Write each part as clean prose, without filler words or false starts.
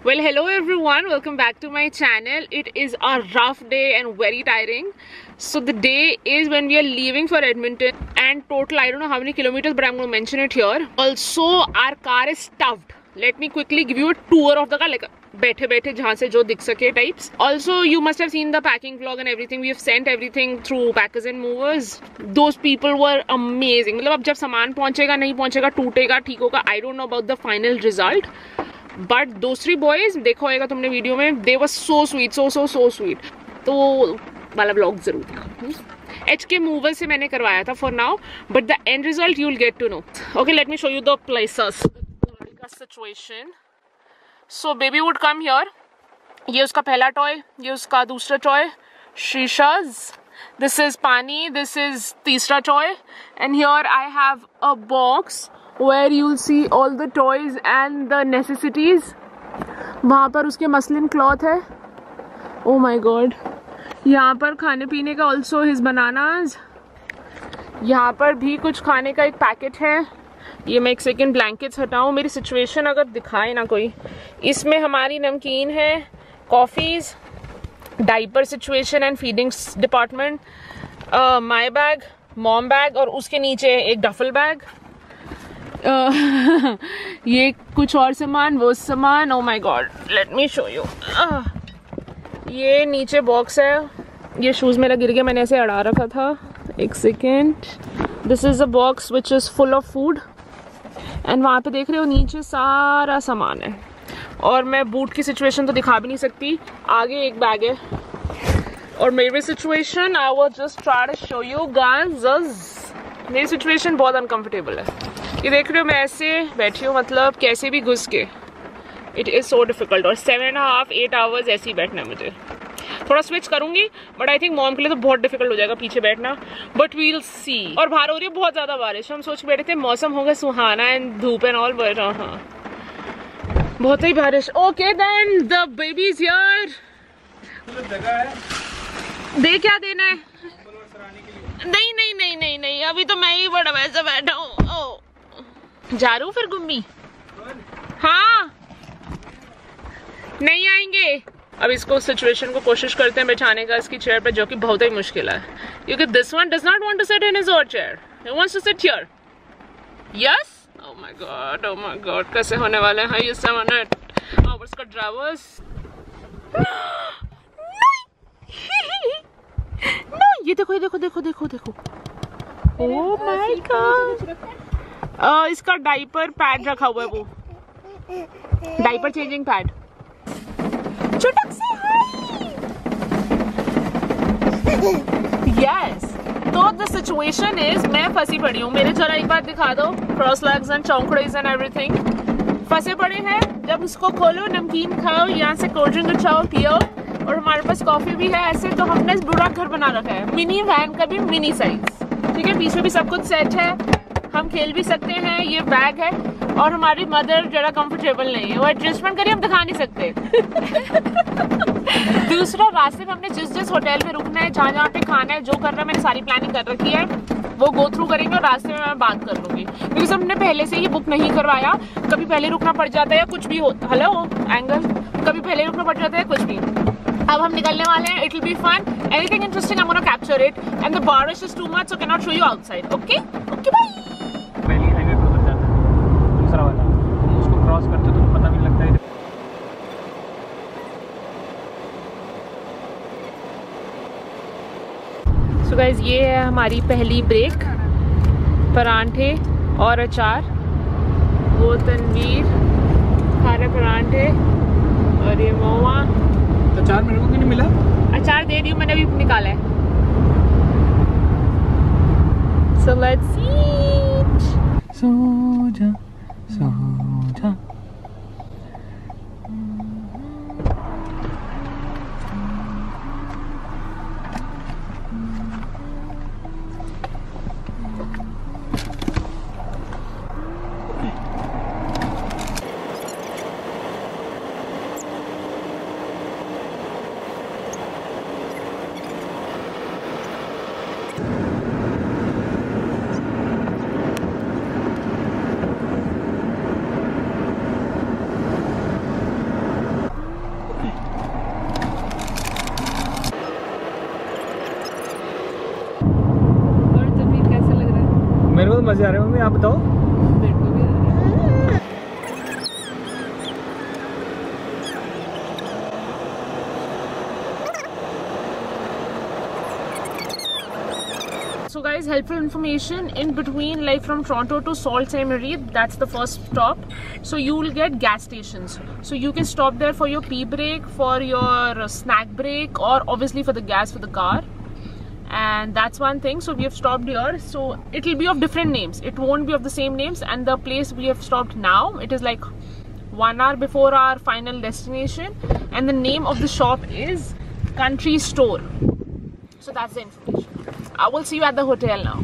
Well, hello everyone, welcome back to my channel. It is a rough day and very tiring. So the day is when we are leaving for Edmonton, and total I don't know how many kilometers, but I'm going to mention it here. Also our car is stuffed. Let me quickly give you a tour of the car, like बैठे बैठे जहाँ से जो दिख सके types. Also you must have seen the packing vlog and everything. We have sent everything through Packers and Movers. Those people were amazing. मतलब अब जब सामान पहुँचेगा नहीं पहुँचेगा टूटेगा ठीक होगा, I don't know about the final result. But दूसरी बॉयज देखा होगा तुमने वीडियो में, दे वर सो स्वीट, सो स्वीट. तो वाला ब्लॉग जरूर देखो. HK मूवर से मैंने करवाया था for now, but the end result you will get to know. Okay, let me show you the places. गाड़ी का situation. So baby would come here. ये उसका पहला टॉय, ये उसका दूसरा टॉय शीशाज. This is pani, this is तीसरा toy. And here I have a box where you'll see all the toys and the necessities. वहाँ पर उसके मसलिन क्लॉथ है. Oh my god. यहाँ पर खाने पीने का also his bananas. यहाँ पर भी कुछ खाने का एक पैकेट है. ये मैं एक सेकेंड ब्लैंकेट्स हटाऊँ, मेरी सिचुएशन अगर दिखाए ना कोई. इसमें हमारी नमकीन है, coffees, diaper situation and feedings department, my bag, mom bag, और उसके नीचे एक डफल बैग. ये कुछ और सामान, वो सामान. Oh my God, let me show you. ये नीचे बॉक्स है. ये शूज मेरा गिर गया, मैंने ऐसे अड़ा रखा था. एक second. This is a box which is full of food. And वहाँ पे देख रहे हो नीचे सारा सामान है. और मैं बूट की सिचुएशन तो दिखा भी नहीं सकती. आगे एक बैग है. और मेरी situation I was just try to show you guys. मेरी सिचुएशन बहुत अनकंफर्टेबल है. ये देख रहे हो मैं ऐसे बैठी हूँ, मतलब कैसे भी घुस के. It is so difficult. और 7.5-8 आवर्स ऐसे ही बैठना है मुझे. थोड़ा स्विच करूंगी, बट आई थिंक मॉम के लिए तो बहुत डिफिकल्ट हो जाएगा पीछे बैठना. बट वील सी. और बाहर हो रही है बहुत ज़्यादा बारिश. हम सोच के बैठे थे मौसम होगा सुहाना एंड धूप एंड ऑल, बट हाँ बहुत ही बारिश. Okay then the baby is here. दे क्या देना है? नहीं नहीं नहीं नहीं नहीं, अभी तो मैं ही बड़ा वैसा बैठा हूँ. जा रू फिर गुम्मी. हाँ नहीं आएंगे. अब इसको सिचुएशन को कोशिश करते हैं बैठाने का इसकी चेयर पे, जो कि बहुत ही मुश्किल है क्योंकि this one does not want to sit in his own chair. He wants to sit here. Yes. Oh my god कैसे होने वाले हैं ये 7 आवर्स का ड्राइवर्स. नो, ये देखो देखो देखो देखो देखो. Oh my God. इसका डाइपर पैड रखा हुआ है, वो डाइपर चेंजिंग पैड. चुटक से यस. तो द सिचुएशन इज मैं फंसी पड़ी हूँ. मेरे जरा एक बार दिखा दो. क्रॉस लेग्स एंड चौंकड़ीज एंड एवरीथिंग. फंसे पड़े हैं. जब उसको खोलो, नमकीन खाओ, यहाँ से कोल्ड ड्रिंक उठाओ पियो, और हमारे पास कॉफी भी है. ऐसे तो हमने पूरा घर बना रखा है. मिनी वैन का भी मिनी साइज. ठीक है, बीच में भी सब कुछ सेट है. हम खेल भी सकते हैं. ये बैग है. और हमारी मदर जरा कंफर्टेबल नहीं है, वो एडजस्टमेंट करिए, हम दिखा नहीं सकते. दूसरा, रास्ते में हमने जिस होटल में रुकना है, जहाँ पे खाना है, जो करना है, मैंने सारी प्लानिंग कर रखी है. वो गो थ्रू करेंगे और रास्ते में मैं बात कर लूंगी क्योंकि हमने पहले से ही बुक नहीं करवाया. कभी पहले रुकना पड़ जाता है या कुछ भी होता. Hello angle. कभी पहले रुकना पड़ जाता है कुछ भी. अब हम निकलने वाले हैं. It will be fun. Anything interesting I am gonna capture it. And the baarish is too much, so can not show you outside. Okay okay bye. पहली हाईवे पे उतर जाता है, दूसरा वाला तुम उसको क्रॉस करते हो तो पता भी लगता है. सो गाइस, ये है हमारी पहली ब्रेक. परांठे और अचार. वो तनवीर खा रहे परांठे और ये मोवा. अचार मेरे को क्यों नहीं मिला? अचार दे रही हूँ, मैंने अभी निकाला है. So let's eat. सो जा. मजे आ रहे हैं मम्मी, आप बताओ। So guys, helpful information in between, like from Toronto to Sault Ste. Marie, that's the first stop. So you will get gas stations. So you can stop there for your pee break, for your snack break, or obviously for the gas for the car. And that's one thing. So we have stopped here. So it will be of different names. It won't be of the same names. And the place we have stopped now, it is like 1 hour before our final destination. And the name of the shop is Country Store. So that's the information. I will see you at the hotel now.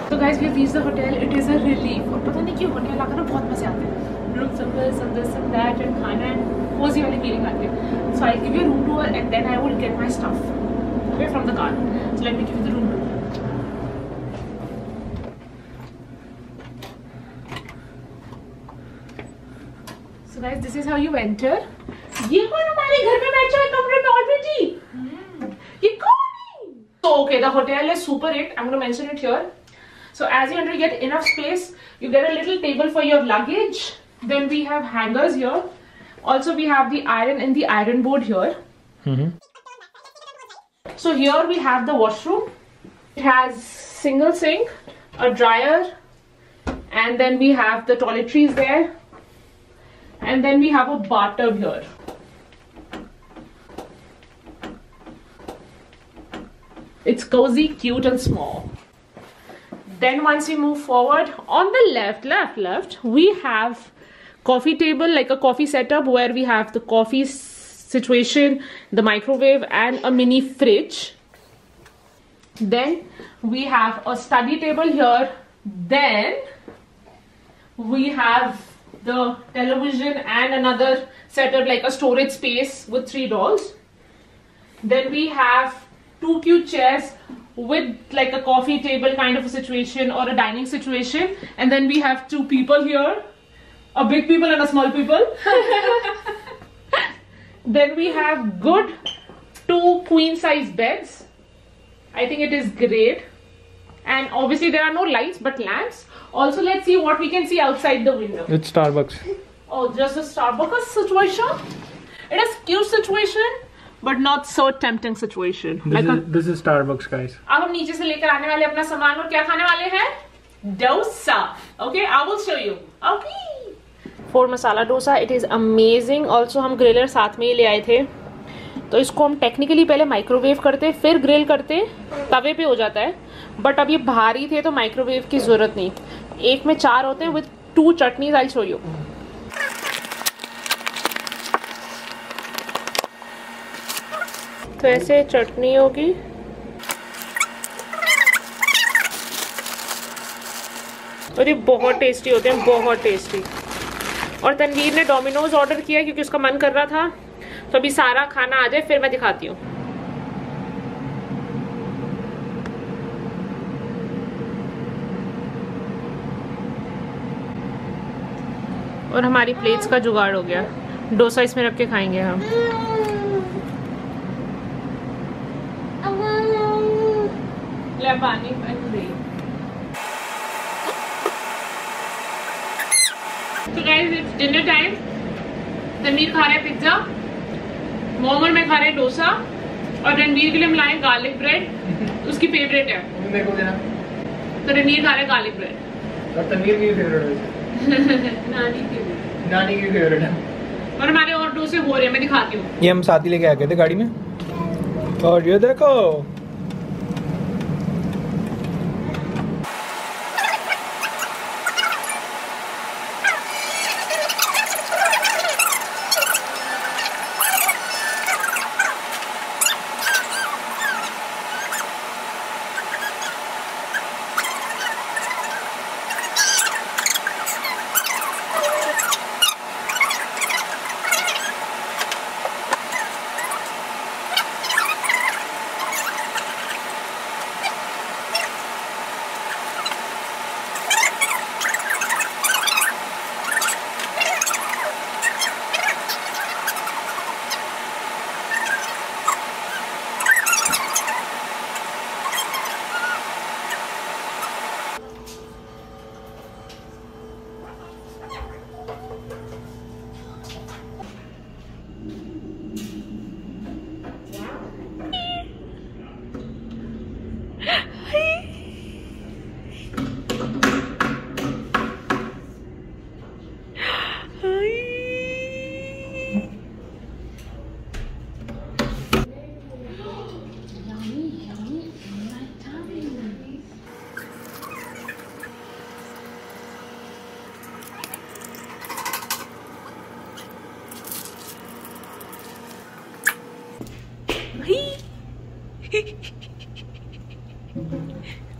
So guys, we have reached the hotel. It is a relief. और पता नहीं क्यों hotel आकर ना बहुत मजे आते हैं. Look, some this and that and खाना and cozy वाली feeling आती है. So I'll give you a room tour and then I will get my stuff away from the car. So let me give you the room tour. So guys, this is how you enter. ये कौन हमारे घर में बैठा है कमरे में already? ये कौन है? So okay, the hotel is super it. I'm gonna mention it here. So as you enter, you get enough space. You get a little table for your luggage. Then we have hangers here. Also, we have the iron and the iron board here. So here we have the washroom. It has single sink, a dryer, and then we have the toiletries there. And then we have a bathtub here. It's cozy, cute and small. Then once we move forward, on the left, we have coffee table, like a coffee setup where we have the coffee situation, the microwave and a mini fridge. Then we have a study table here. Then we have the television and another setup like a storage space with 3 doors. Then we have 2 cute chairs with like a coffee table kind of a situation or a dining situation. And then we have 2 people here, a big people and a small people. Then we have good 2 queen size beds. I think it is great. And obviously there are no lights but lamps. Also, let's see what we can see outside the window. It's Starbucks. Oh, just a Starbucks situation. It is cute situation, but not so tempting situation. This is Starbucks, guys. अब हम नीचे से लेकर आने वाले अपना सामान और क्या खाने वाले हैं? Dosa. Okay, I will show you. Okay. For masala dosa, it is amazing. Also, हम ग्रिलर साथ में ही ले आए थे. तो इसको हम टेक्निकली पहले माइक्रोवेव करते फिर ग्रिल करते, तवे पे हो जाता है. बट अब ये भारी थे तो माइक्रोवेव की जरूरत नहीं. एक में 4 होते हैं with 2 chutneys. I show you. तो ऐसे चटनी होगी. और ये बहुत टेस्टी होते हैं, बहुत टेस्टी. और तनवीर ने डोमिनोज ऑर्डर किया क्योंकि उसका मन कर रहा था. तो अभी सारा खाना आ जाए फिर मैं दिखाती हूँ. और हमारी प्लेट्स का जुगाड़ हो गया. डोसा इसमें रख के खाएंगे हम. ले पानी दे. तो guys, it's dinner time. Tanveer खा रहा है पिज्जा, मोहम्मद में खा रहे हैं डोसा और रणवीर के लिए मिलाए गार्लिक ब्रेड. उसकी फेवरेट है. मेरे को देना. तो रणवीर खा रहे हैं गार्लिक ब्रेड. और तनवीर की फेवरेट है. नानी की फेवरेट है. और हमारे और डोसे हो रहे हैं, मैं दिखाती हूँ. ये हम साथ ही लेके आ गए थे गाड़ी में. और ये देखो,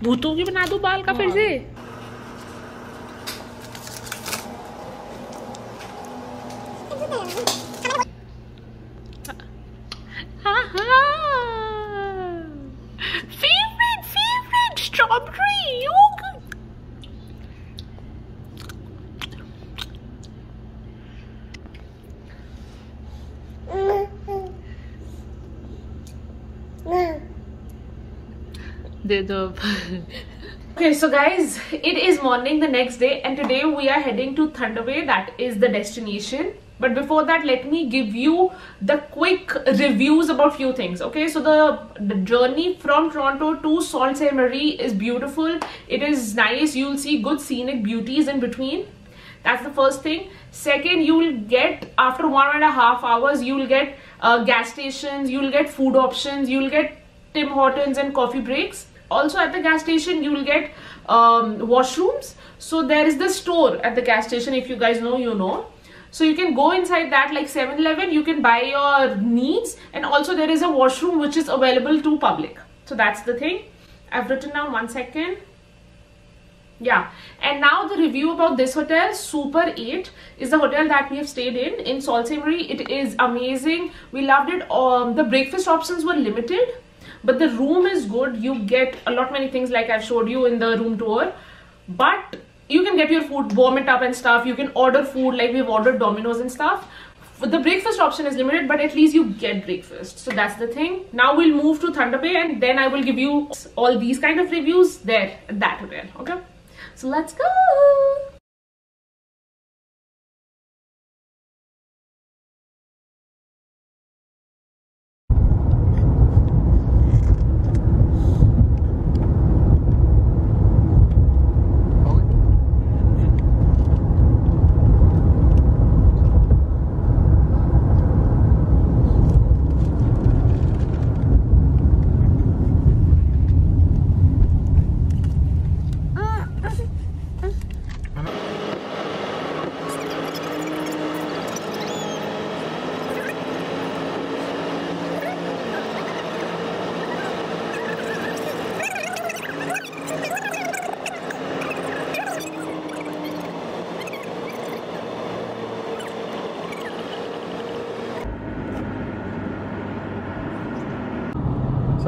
भूतों की बना दो बाल का फिर से। Favorite strawberry yogurt. Okay, so guys, it is morning the next day and today we are heading to Thunder Bay. That is the destination. But before that, let me give you the quick reviews about few things. Okay, so the journey from Toronto to Sault Ste. Marie is beautiful. It is nice. You'll see good scenic beauties in between. That's the first thing. Second, you will get, after 1.5 hours, you will get gas stations, you will get food options, you will get Tim Hortons and coffee breaks. Also at the gas station, you will get washrooms. So there is the store at the gas station. If you guys know, you know. So you can go inside that like 7-Eleven, you can buy your needs, and also there is a washroom which is available to public. So that's the thing. I've written down 1 second. Yeah, and now the review about this hotel. Super 8 is the hotel that we have stayed in Sault Ste. Marie. It is amazing. We loved it. The breakfast options were limited, but the room is good. You get a lot many things like I've showed you in the room tour, but you can get your food, warm it up and stuff. You can order food like we've ordered Domino's and stuff. The breakfast option is limited, but at least you get breakfast. So that's the thing. Now we'll move to Thunder Bay and then I will give you all these kind of reviews there at that hotel. Okay, so let's go.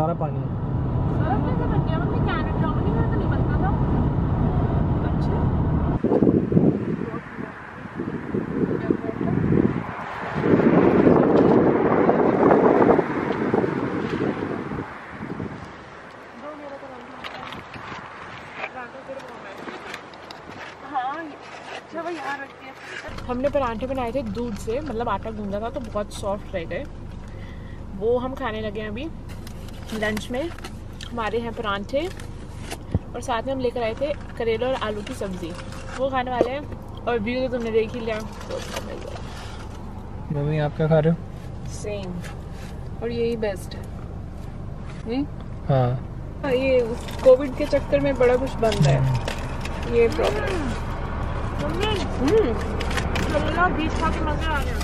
सारा पानी है। हमने परांठे बनाए थे दूध से, मतलब आटा गूंदा था तो बहुत सॉफ्ट रह गए। वो हम खाने लगे हैं अभी। लंच में हमारे हैं परांठे और साथ में हम लेकर आए थे करेला और आलू की सब्जी, वो खाने वाले हैं। और व्यू तो तुमने देख ही लिया। मम्मी आप क्या खा रहे हो? सेम, और यही बेस्ट है। हाँ, ये कोविड के चक्कर में बड़ा कुछ बंद है, ये प्रॉब्लम। बीच खा के मजा आ गया।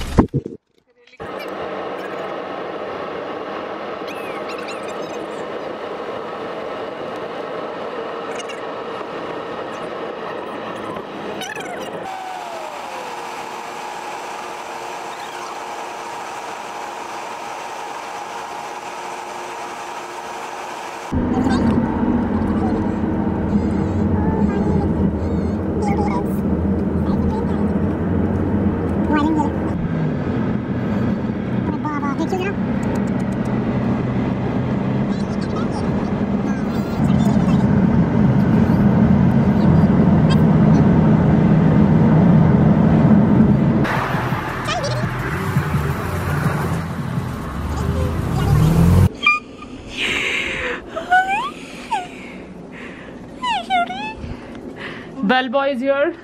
Bellboy is here.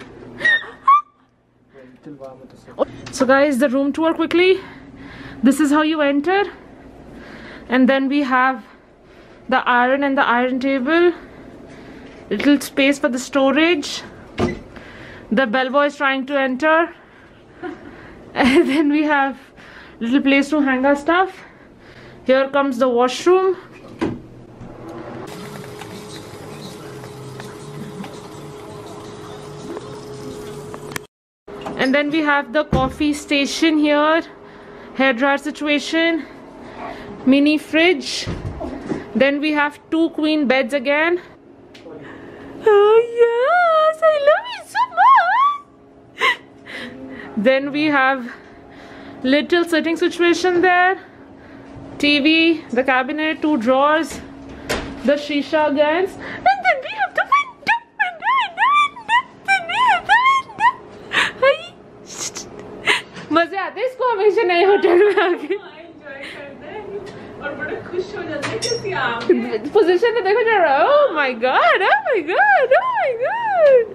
So guys, the room tour quickly. This is how you enter, and then we have the iron and the iron table, little space for the storage. The bellboy is trying to enter, and then we have little place to hang our stuff, Here comes the washroom. And then we have the coffee station here, hairdryer situation, mini fridge. Then we have 2 queen beds again. Oh yes, I love it so much. Then we have little sitting situation there, TV, the cabinet, 2 drawers, the shisha again, and then we have the window. मजे आते हैं इसको हमेशा नए hotel में आके, और बड़ा खुश हो जाते हैं क्योंकि आप पोजीशन में देखो जा रहा है. Oh my god, oh my god, oh my god.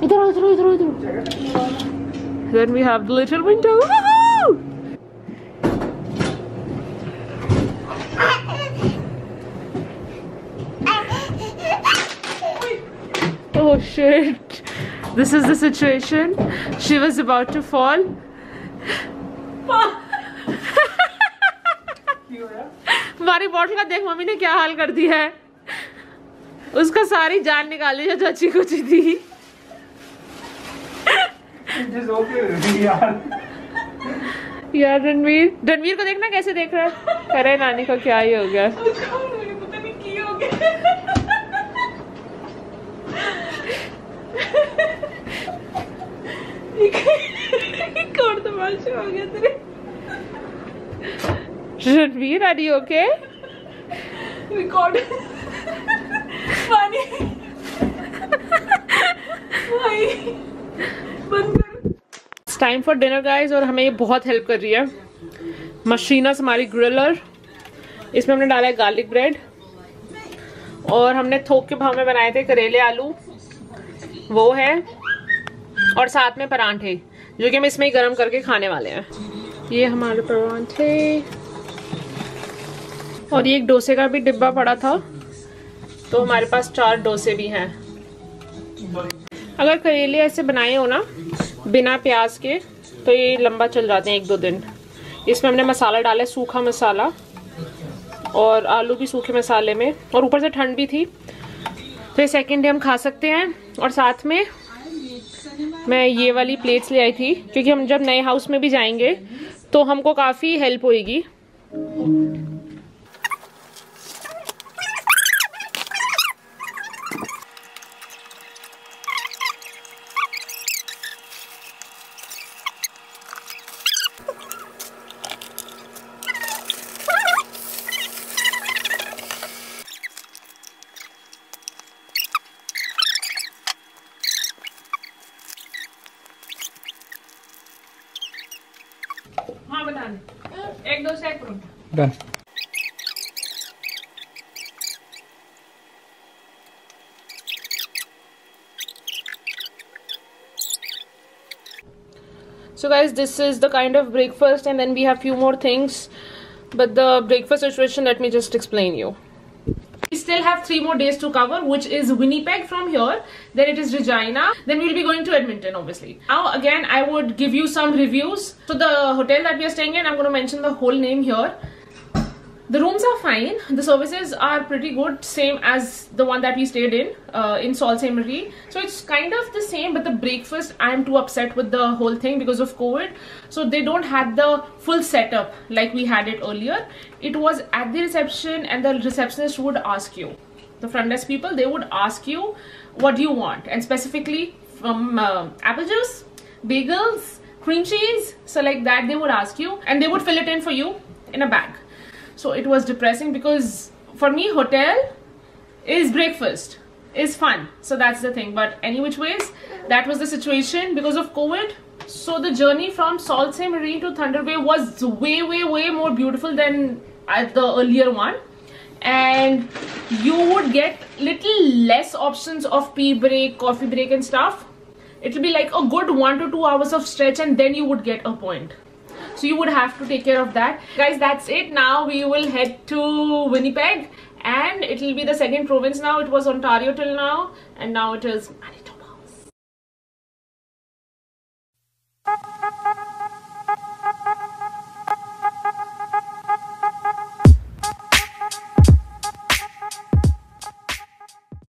इधर. Then we have the little window. Oh shit. This is the situation. She was about to fall. हमारी बॉटल का देख मम्मी ने क्या हाल कर दिया है. उसका सारी जान निकाली जो अच्छी कुछ थी. यार रणवीर को देखना कैसे देख रहा है. अरे नानी का क्या ही हो गया. पता नहीं की हो गया. हो गया तेरे. Ranveer, are you okay? Record. Funny. It's time for dinner guys, और हमें ये बहुत हेल्प कर रही है मशीनस, हमारी ग्रिलर. इसमें हमने डाला है गार्लिक ब्रेड, और हमने थोक के भाव में बनाए थे करेले आलू, वो है, और साथ में परांठे जो कि हम इसमें ही गर्म करके खाने वाले हैं. ये हमारे परांठे, और ये एक डोसे का भी डिब्बा पड़ा था, तो हमारे पास 4 डोसे भी हैं. अगर करेले ऐसे बनाए हो ना बिना प्याज के तो ये लंबा चल जाते हैं 1-2 दिन. इसमें हमने मसाला डाला है, सूखा मसाला, और आलू भी सूखे मसाले में, और ऊपर से ठंड भी थी, तो ये सेकेंड डे हम खा सकते हैं. और साथ में मैं ये वाली प्लेट्स ले आई थी क्योंकि हम जब नए हाउस में भी जाएंगे तो हमको काफ़ी हेल्प होएगी. हाँ बता दे. 1-2 से 1 paratha. Done. So guys, this is the kind of breakfast, and then we have few more things, but the breakfast situation, let me just explain you. We still have 3 more days to cover, which is Winnipeg from here, then it is Regina, then we'll be going to Edmonton obviously. Now again I would give you some reviews. So the hotel that we are staying in, I'm going to mention the whole name here. The rooms are fine, the services are pretty good, same as the one that we stayed in Sault Ste. Marie. So it's kind of the same, but the breakfast, I'm too upset with the whole thing because of COVID. So they don't have the full setup like we had it earlier. It was at the reception, and the receptionist would ask you, the front desk people, they would ask you what do you want, and specifically from apple juice, bagels, cream cheese, so like that they would ask you, and they would fill it in for you in a bag. So it was depressing because for me hotel is breakfast is fun, so that's the thing. But any which ways, that was the situation because of COVID. So the journey from Sault Ste. Marie to Thunder Bay was way more beautiful than the earlier one, and you would get little less options of pee break, coffee break and stuff. It will be like a good 1 to 2 hours of stretch, and then you would get a point. So you would have to take care of that. Guys, that's it. Now we will head to Winnipeg, and it will be the second province now. It was Ontario till now, and now it is Manitoba.